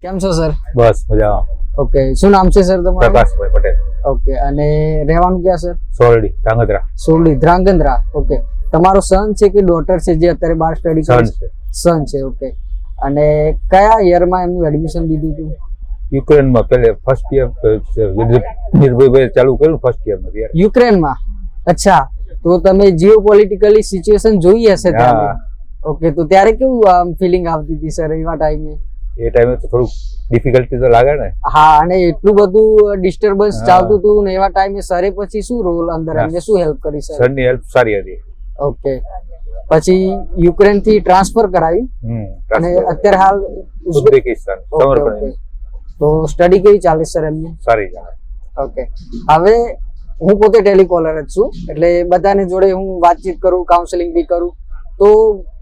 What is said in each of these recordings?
કેમ છો સર? બસ મજામાં. ઓકે, શું નામ છે સર તમારું? પ્રકાશભાઈ પટેલ. ઓકે, અને રહેવાનું ક્યાં સર? સોરડી ધાંગધ્રા. સોરડી ધ્રાંગધ્રા. ઓકે, તમારો સન છે કે ડોટર છે જે અત્યારે બાર સ્ટડી કરે સન છે? છે. સન છે. ઓકે, અને કયા યરમાં એમનું એડમિશન લીધું હતું? યુક્રેનમાં પહેલે ફર્સ્ટ યર નિર્ભયભાઈ ચાલુ કર્યું ફર્સ્ટ યરમાં ત્યારે. યુક્રેનમાં? અચ્છા, તો તમે જીઓ પોલિટિકલી સિચ્યુએશન જોઈ હશે ત્યારે. ઓકે, તો ત્યારે કેવું ફિલિંગ આવતી હતી સર એવા ટાઈમે? એ ટાઈમે તો થોડુંક ડિફિકલ્ટી તો લાગે ને. હા, અને એટલું બધું ડિસ્ટર્બન્સ ચાલતું હતું ને એવા ટાઈમે સરે પછી શું રોલ અંદર એમને શું હેલ્પ કરી સર? સરની હેલ્પ સારી હતી. ઓકે, પછી યુક્રેન થી ટ્રાન્સફર કરાવ્યું અને અત્યારે હાલ ઉઝબેકિસ્તાન સમર્પણ. તો સ્ટડી કેવી ચાલે સર એમની? સારી ચાલે. ઓકે, હવે હું પોતે ટેલિકોલર જ છું, એટલે બધાને જોડે હું વાતચીત કરું, કાઉન્સેલિંગ બી કરું, તો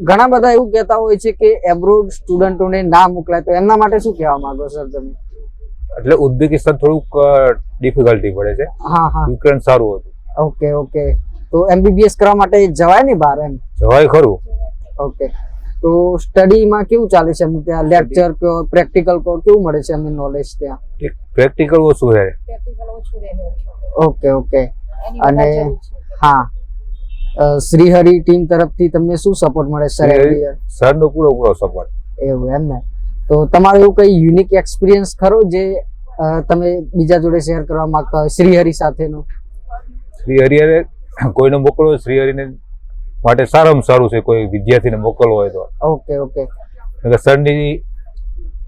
ઘણા બધા એવું કહેતા હોય છે કે એબ્રોડ સ્ટુડન્ટોને ના મોકલાય, તો એમના માટે શું કહેવા માંગો સર તમે? એટલે ઉઝબેકિસ્તાન થોડુંક ડિફિકલ્ટી પડે છે. હા હા, યુક્રેન સારું હતું. ઓકે ઓકે, તો એમબીબીએસ કરવા માટે જવાય ને બહાર એમ? જવાય ખરું. ઓકે, તો સ્ટડીમાં કેવું ચાલે છે એમ ત્યાં? લેક્ચર કહો, પ્રેક્ટિકલ કહો, કેવું મળે છે એમને નોલેજ ત્યાં? પ્રેક્ટિકલ ઓછું છે. ઓકે ઓકે, અને હા, શ્રીહરિ ટીમ તરફથી તમને શું સપોર્ટ મળે સર? સરનો પૂરો સપોર્ટ. એવું એમ ને? તો તમારો એવું કઈ યુનિક એક્સપિરિયન્સ ખરો જે તમે બીજા જોડે શેર કરવા માંગતા હોય શ્રીહરિ સાથેનો? શ્રીહરિએ કોઈને મોકલવો, શ્રીહરિને માટે સારામાં સારું છે કોઈ વિદ્યાર્થીને મોકલવો હોય તો. ઓકે ઓકે, સરની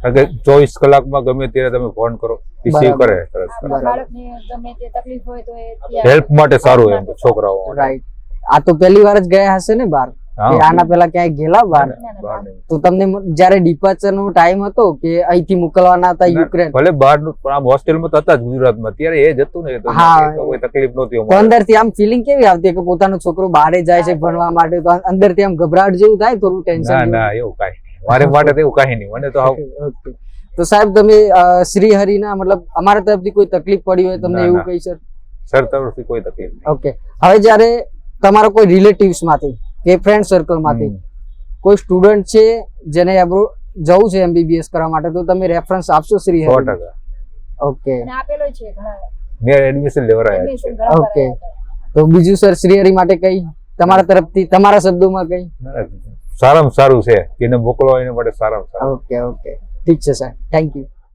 24 કલાકમાં ગમે ત્યારે તમે ફોન કરો, રિસીવ કરે. હેલ્પ માટે સારું એમ છોકરાઓ. રાઈટ. આ તો પહેલી વાર જ ગયા હશે ને બહાર? આના પહેલા ક્યાંય ગયેલા બહાર? તો તમને જયારે ડિપાર્ચર નો ટાઈમ હતો કે અહીંથી મોકલવાના હતા યુક્રેન, ભલે બહાર નું પણ આમ હોસ્ટેલમાં તો હતા જ ગુજરાતમાં, ત્યારે એ જ હતું ને, તો કોઈ તકલીફ નહોતી. તો અંદરથી આમ ફિલિંગ કેવી આવતી કે પોતાનો છોકરો બહારે જાય છે ભણવા માટે? તો અંદરથી આમ ગભરાટ જેવું થાય, થોડું ટેન્શન? ના એવું કાંઈ મારે માટે તો એવું કાંઈ નહીં. મને તો તો સાહેબ તમે શ્રીહરિના મતલબ અમારા તરફથી કોઈ તકલીફ પડી હોય તમને એવું કહી સર તરફથી કોઈ તકલીફ નહીં. ઓકે, હવે જયારે તમારા કોઈ રિલેટિવ્સ માંથી કે ફ્રેન્ડ સર્કલ માંથી કોઈ સ્ટુડન્ટ છે જેને એબ્રોડ જવું છે એમબીબીએસ કરવા માટે, તો તમે રેફરન્સ આપશો શ્રીહરિ? 100%. ઓકે, મેં એડમિશન લેવરાયા છે. ઓકે, તો બીજું સર શ્રીહરિ માટે કઈ તમારા તરફથી, તમારા શબ્દોમાં કઈ? સારામાં સારું છે, એને મોકલવા એના માટે સારામાં સારું. ઓકે ઓકે, ઠીક છે સર, થેન્ક યુ.